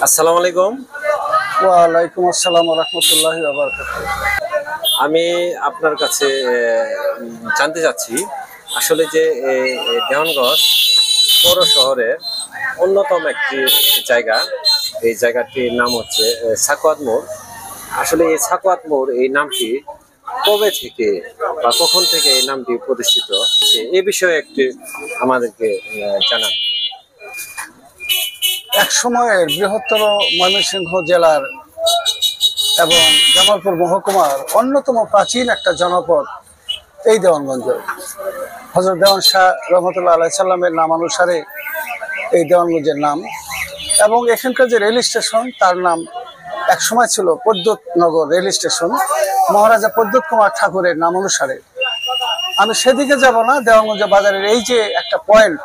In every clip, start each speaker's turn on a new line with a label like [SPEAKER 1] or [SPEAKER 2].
[SPEAKER 1] আসসালামু আলাইকুম।
[SPEAKER 2] ওয়ালাইকুম আসসালাম ওয়া রাহমাতুল্লাহি ওয়া বারাকাতুহু।
[SPEAKER 1] আমি আপনার কাছে জানতে চাচ্ছি আসলে যে দেওয়ানগঞ্জ পৌর শহরের অন্যতম একটি জায়গা। এই জায়গাটির নাম হচ্ছে সাকুয়াত মোড়। আসলে এই সাকুয়াত মোড় এই নামটি কবে থেকে বা কখন থেকে এই নামটি প্রতিষ্ঠিত এই বিষয়ে একটি আমাদেরকে জানান।
[SPEAKER 2] এক সময়ের বৃহত্তর ময়মনসিংহ জেলার এবং জামালপুর মহকুমার অন্যতম প্রাচীন একটা জনপদ এই দেওয়ানগঞ্জ। হযরত দেওয়ান শাহ রহমতুল্লাহ আলাইহি সাল্লামের নাম অনুসারে এই দেওয়ানগঞ্জের নাম, এবং এখানকার যে রেল স্টেশন তার নাম এক সময় ছিল পদ্মতনগর রেল স্টেশন, মহারাজা পদ্মত কুমার ঠাকুরের নাম অনুসারে। আমি সেদিকে যাব না। দেওয়ানগঞ্জ বাজারের এই যে একটা পয়েন্ট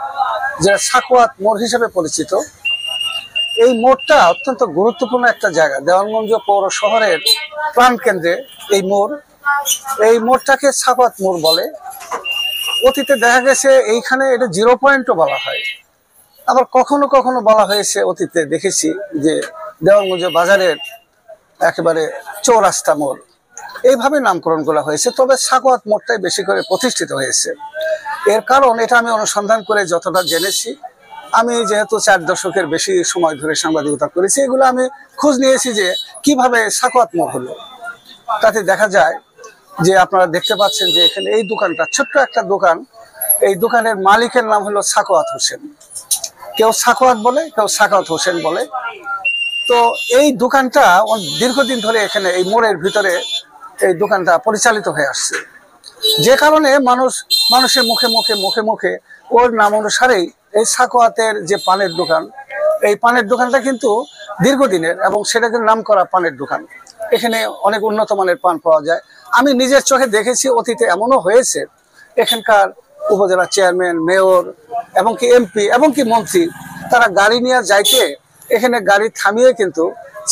[SPEAKER 2] যেটা সাকুয়াত মোড় হিসেবে পরিচিত, এই মোড়টা অত্যন্ত গুরুত্বপূর্ণ একটা জায়গা। দেওয়ানগঞ্জ পৌর শহরের প্রাণকেন্দ্রে এই মোড়, এই মোড়টাকে সাকুয়াত মোড় বলে। অতীতে দেখা গেছে এইখানে এটা জিরো পয়েন্টও বলা হয়, আবার কখনো কখনো বলা হয়েছে, অতীতে দেখেছি যে দেওয়ানগঞ্জ বাজারের একেবারে চৌরাস্তা মোড়, এইভাবে নামকরণ করা হয়েছে। তবে সাকুয়াত মোড়টাই বেশি করে প্রতিষ্ঠিত হয়েছে। এর কারণ এটা আমি অনুসন্ধান করে যতটা জেনেছি, আমি যেহেতু 4 দশকের বেশি সময় ধরে সাংবাদিকতা করেছি, এগুলো আমি খোঁজ নিয়েছি যে কিভাবে সাকুয়াত মোড় হলো। তাতে দেখা যায় যে আপনারা দেখতে পাচ্ছেন যে এখানে এই দোকানটা, ছোট্ট একটা দোকান, এই দোকানের মালিকের নাম হলো সাকুয়াত হোসেন। কেউ সাকুয়াত বলে, কেউ সাকুয়াত হোসেন বলে। তো এই দোকানটা দীর্ঘদিন ধরে এখানে এই মোড়ের ভিতরে এই দোকানটা পরিচালিত হয়ে আসছে, যে কারণে মানুষের মুখে মুখে মুখে মুখে ওর নাম অনুসারেই এই সাকুয়াতের যে পানের দোকান, এই পানের দোকানটা কিন্তু দীর্ঘদিনের, এবং সেটাকে নাম করা পানের দোকান। এখানে অনেক উন্নত মানের পান পাওয়া যায়। আমি নিজের চোখে দেখেছি, অতীতে এমনও হয়েছে এখানকার উপজেলা চেয়ারম্যান, মেয়র, এমনকি এমপি, এমনকি মন্ত্রী, তারা গাড়ি নিয়ে যাইতে এখানে গাড়ি থামিয়ে কিন্তু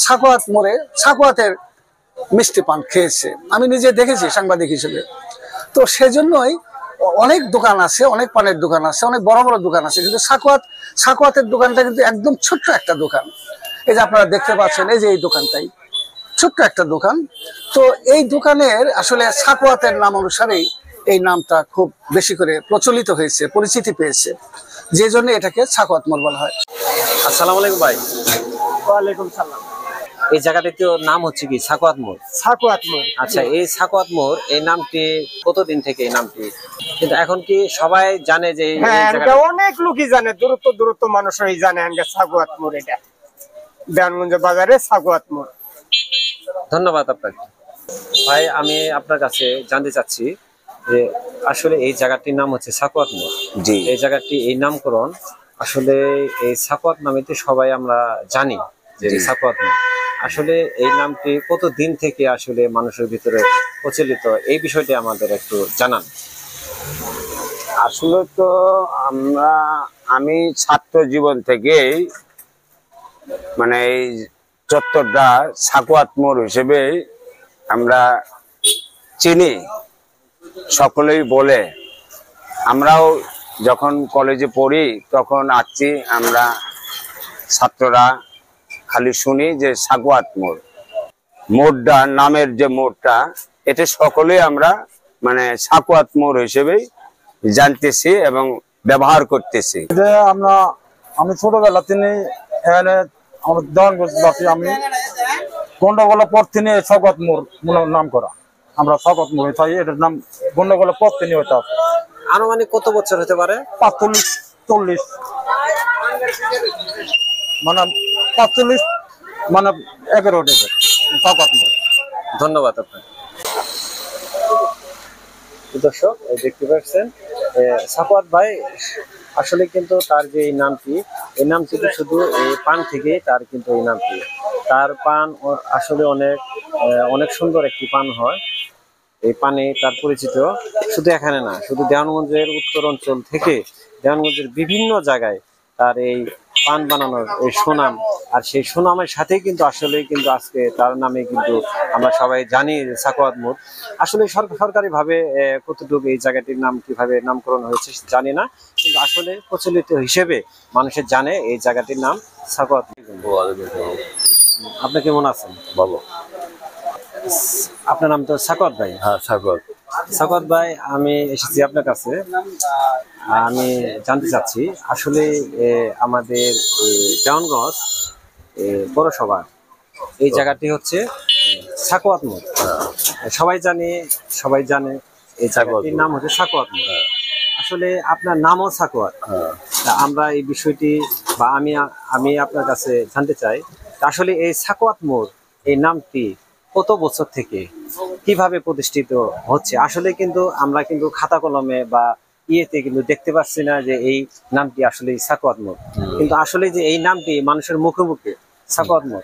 [SPEAKER 2] সাকুয়াত মোড়ে সাকুয়াতের মিষ্টি পান খেয়েছে। আমি নিজে দেখেছি সাংবাদিক হিসেবে। তো সেজন্যই অনেক দোকান আছে, অনেক পানের দোকান আছে, অনেক বড় বড় দোকান আছে, কিন্তু সাকুয়াতের দোকানটা কিন্তু একদম ছোট্ট একটা দোকান। এই যে আপনারা দেখতে পাচ্ছেন, এই যে এই দোকানটাই ছোট্ট একটা দোকান। তো এই দোকানের আসলে সাকুয়াতের নাম অনুসারেই এই নামটা খুব বেশি করে প্রচলিত হয়েছে, পরিচিতি পেয়েছে, যে জন্য এটাকে সাকুয়াত মোড় বলা হয়।
[SPEAKER 1] আসসালামু আলাইকুম ভাই।
[SPEAKER 2] ওয়ালাইকুম সালাম।
[SPEAKER 1] এই জায়গাটির নাম হচ্ছে কি সাকুয়াত মোড়?
[SPEAKER 2] সাকুয়াত মোড়।
[SPEAKER 1] আচ্ছা, এই সাকুয়াত মোড় এই নামটি কতদিন থেকে এই নামটি, কিন্তু এখন কি সবাই জানে যে
[SPEAKER 3] অনেক লোকই জানে, দূরত্ব মানুষই জানে সাকুয়াত মোড়, এটা দেওয়ানগঞ্জ বাজারে সাকুয়াত মোড়।
[SPEAKER 1] ধন্যবাদ আপনাকে ভাই। আমি আপনার কাছে জানতে চাচ্ছি যে আসলে এই জায়গাটির নাম হচ্ছে সাকুয়াত মোড়।
[SPEAKER 4] জি,
[SPEAKER 1] এই জায়গাটি এই নামকরণ আসলে এই সাকুয়াত নামেতে সবাই আমরা জানি যে সাকুয়াত মোড়, আসলে এই নামটি কত দিন থেকে আসলে মানুষের ভিতরে প্রচলিত, এই বিষয়টি আমাদের একটু জানান।
[SPEAKER 4] আসলে তো আমি ছাত্র জীবন থেকেই মানে এই চত্বরটা সাকুয়াত মোড় হিসেবে আমরা চিনি, সকলেই বলে। আমরাও যখন কলেজে পড়ি তখন আসছি আমরা ছাত্ররা, খালি শুনি যে সাকুয়াত মোড়। মোড়টা, নামের যে মোড়টা, এটা সকলেই আমরা মানে সাকুয়াত মোড় হিসেবেই জানতেছি এবং ব্যবহার করতেছি।
[SPEAKER 2] আমি ছোটবেলা তিনি আমার দেওয়ানগঞ্জ বাসী, আমি গন্ডগোলা পর তিনি সাকুয়াত মোড় নাম করা, আমরা সাকুয়াত মোড় তাই এটার নাম গন্ডগোলা পর তিনি হইতে আছে।
[SPEAKER 1] আনুমানিক কত বছর হতে পারে?
[SPEAKER 2] 45-40, মানে 45 মানে 11 সাকুয়াত মোড়।
[SPEAKER 1] ধন্যবাদ আপনাকে। দর্শক দেখতে পাচ্ছেন সাকুয়াত ভাই আসলে কিন্তু তার যে এই নামটি, এই নামটি শুধু এই পান থেকে তার কিন্তু এই নামটি, তার পান আসলে অনেক সুন্দর একটি পান হয়। এই পানে তার পরিচিত শুধু এখানে না, শুধু দেওয়ানগঞ্জের উত্তর অঞ্চল থেকে দেওয়ানগঞ্জের বিভিন্ন জায়গায় তার এই পান বানানোর ওই সুনাম, আর সেই সুনামের সাথেই কিন্তু আসলে কিন্তু আজকে তার নামে কিন্তু আমরা সবাই জানি সাখাওয়াত মোড়। আসলে সরকারি ভাবে কতটুকু এই জায়গাটির নাম কিভাবে নামকরণ হয়েছে জানি না, কিন্তু আসলে প্রচলিত হিসেবে মানুষের জানে এই জায়গাটির নাম সাখাওয়াত মোড়। আপনি কেমন আছেন
[SPEAKER 5] ভালো।
[SPEAKER 1] আপনার নাম তো সাখাওয়াত ভাই?
[SPEAKER 5] হ্যাঁ, স্বাগত।
[SPEAKER 1] সাখাওয়াত ভাই, আমি এসেছি আপনার কাছে। আমি জানতে চাচ্ছি আসলে আমাদের দেওয়ানগঞ্জ পৌরসভা এই জায়গাটি হচ্ছে সাখাওয়াত মোড়। সবাই জানে এই জায়গাটির নাম হচ্ছে সাখাওয়াত মোড়। আসলে আপনার নামও সাখাওয়াত। তা আমরা এই বিষয়টি বা আমি আপনার কাছে জানতে চাই, আসলে এই সাখাওয়াত মোড় এই নামটি কত বছর থেকে কিভাবে প্রতিষ্ঠিত হচ্ছে? আসলে কিন্তু আমরা কিন্তু খাতা কলমে বা ইয়েতে কিন্তু দেখতে পাচ্ছি না যে এই নামটি আসলে সাখাওয়াত মোড়, কিন্তু আসলে যে এই নামটি মানুষের মুখে মুখে সাখাওয়াত মোড়,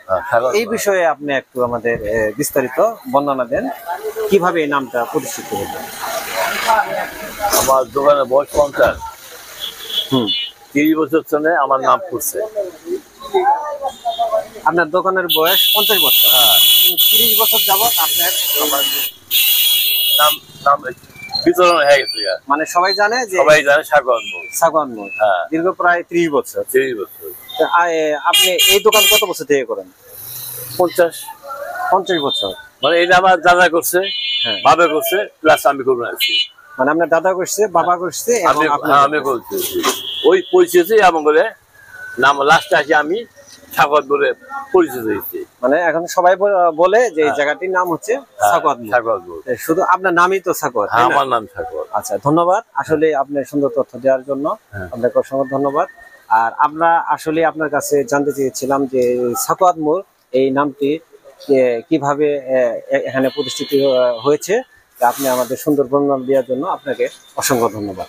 [SPEAKER 1] এই বিষয়ে আপনি একটু আমাদের বিস্তারিত বর্ণনা দেন, কিভাবে এই নামটা প্রতিষ্ঠিত হলো।
[SPEAKER 5] আমার দোকানের বয়স 50।
[SPEAKER 1] হুম
[SPEAKER 5] 30 বছর চলে আমার নাম করছে।
[SPEAKER 1] আপনার দোকানের বয়স 50 বছর। 30 বছর যাবত আপনার
[SPEAKER 5] আমার নাম নাম বিতরণ হয়ে গেছে।
[SPEAKER 1] মানে সবাই জানে যে
[SPEAKER 5] সবাই জানে সাখাওয়াত মোড়।
[SPEAKER 1] সাখাওয়াত মোড়।
[SPEAKER 5] হ্যাঁ।
[SPEAKER 1] দীর্ঘ প্রায় 30 বছর।
[SPEAKER 5] 30 বছর।
[SPEAKER 1] তো, আপনি এই দোকান কত বছর থেকে করেন?
[SPEAKER 5] 50
[SPEAKER 1] বছর।
[SPEAKER 5] মানে এটা আমার দাদা করছে,
[SPEAKER 1] হ্যাঁ।
[SPEAKER 5] বাবা করছে, প্লাস আমি করবো আছি।
[SPEAKER 1] মানে আপনার দাদা করছে, বাবা করছে, এবং আপনি
[SPEAKER 5] আমি করছি। ওই পরিচিতি এমন করে নাম লাস্টে আসি আমি সাখাওয়াত বলে পরিচিত হয়েছি।
[SPEAKER 1] মানে এখন সবাই বলে যে এই জায়গাটির নাম হচ্ছে সাখাওয়াত মোড়।
[SPEAKER 5] সাখাওয়াত মোড়।
[SPEAKER 1] শুধু আপনার নামই তো সাখাওয়াত,
[SPEAKER 5] হ্যাঁ,
[SPEAKER 1] তাই না?
[SPEAKER 5] আমার নাম সাখাওয়াত।
[SPEAKER 1] আচ্ছা, ধন্যবাদ। আসলে আপনি সুন্দর তথ্য দেওয়ার জন্য আপনাকে অসংখ্য ধন্যবাদ। আর আমরা আসলে আপনার কাছে জানতে চেয়েছিলাম যে সাখাওয়াত মোড় এই নামটি কিভাবে এখানে প্রতিষ্ঠিত হয়েছে। তা আপনি আমাদের সুন্দর বর্ণনা দেওয়ার জন্য আপনাকে অসংখ্য ধন্যবাদ।